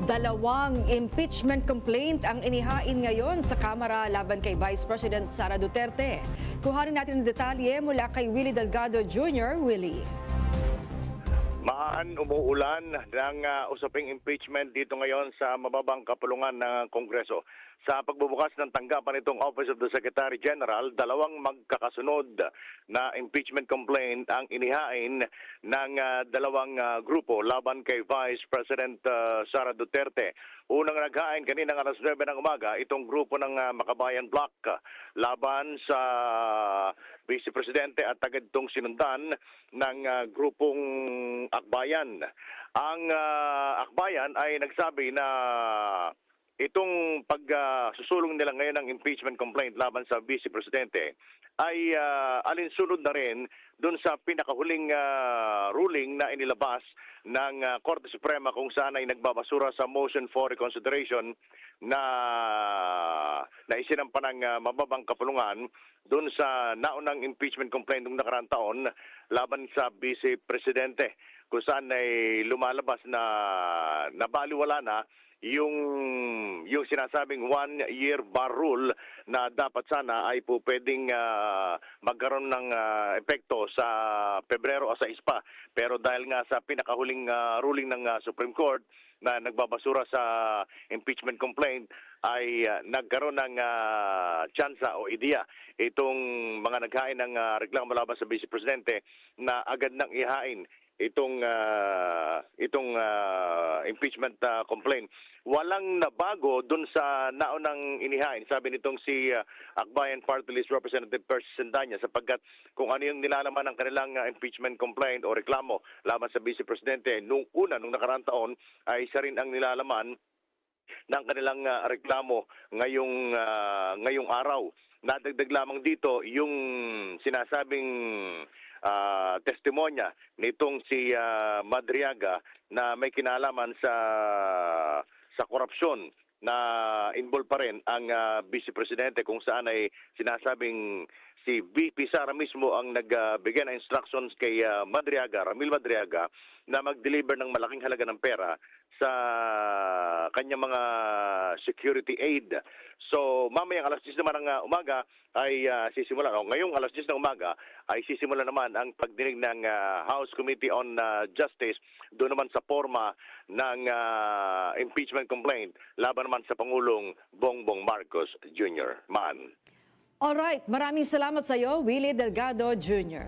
Dalawang impeachment complaint ang inihain ngayon sa Kamara laban kay Vice President Sara Duterte. Kuhanin natin ang detalye mula kay Willie Delgado Jr. Willie. Umuulan ng usaping impeachment dito ngayon sa mababang kapulungan ng Kongreso. Sa pagbubukas ng tanggapan nitong Office of the Secretary General, dalawang magkakasunod na impeachment complaint ang inihain ng dalawang grupo laban kay Vice President Sara Duterte. Unang naghain kaninang alas 9 ng umaga itong grupo ng Makabayan Bloc laban sa Vice Presidente at agad itong sinundan ng grupong Akbayan. Ang Akbayan ay nagsabi na itong pagsusulong nila ngayon ng impeachment complaint laban sa Vice Presidente ay alinsunod na rin doon sa pinakahuling ruling na inilabas ng Korte Suprema kung saan ay nagbabasura sa motion for reconsideration na isinampa ng mababang kapulungan doon sa naunang impeachment complaint ng nakaraang taon laban sa Vice Presidente kung saan ay lumalabas na nabaliwala na yung sinasabing 1-year bar rule na dapat sana ay po pwedeng magkaroon ng epekto sa Pebrero o sa ispa. Pero dahil nga sa pinakahuling ruling ng Supreme Court na nagbabasura sa impeachment complaint ay nagkaroon ng tsansa o ideya itong mga naghain ng reklamo laban sa Vice Presidente na agad nang ihain itong impeachment complaint. Walang nabago dun sa naunang inihain, sabi nitong si Akbayan Party List Representative Percy Sendanya, sapagkat kung ano yung nilalaman ng kanilang impeachment complaint o reklamo laban sa Vice Presidente nung nakaraang taon ay isa rin ang nilalaman ng kanilang reklamo ngayong araw. Nadagdag lamang dito yung sinasabing testimonya nitong si Madriaga na may kinalaman sa korupsyon na involved pa rin ang Vice Presidente kung saan ay sinasabing si VP Sara mismo ang nagbigay ng instructions kay Ramil Madriaga na mag-deliver ng malaking halaga ng pera sa kanyang mga security aid. So mamayang alas 10 naman ng umaga ay sisimula, ngayong alas 10 ng umaga ay sisimula naman ang pagdinig ng House Committee on Justice doon naman sa forma ng impeachment complaint laban naman sa Pangulong Bongbong Marcos Jr. Alright, maraming salamat sa iyo, Willie Delgado Jr.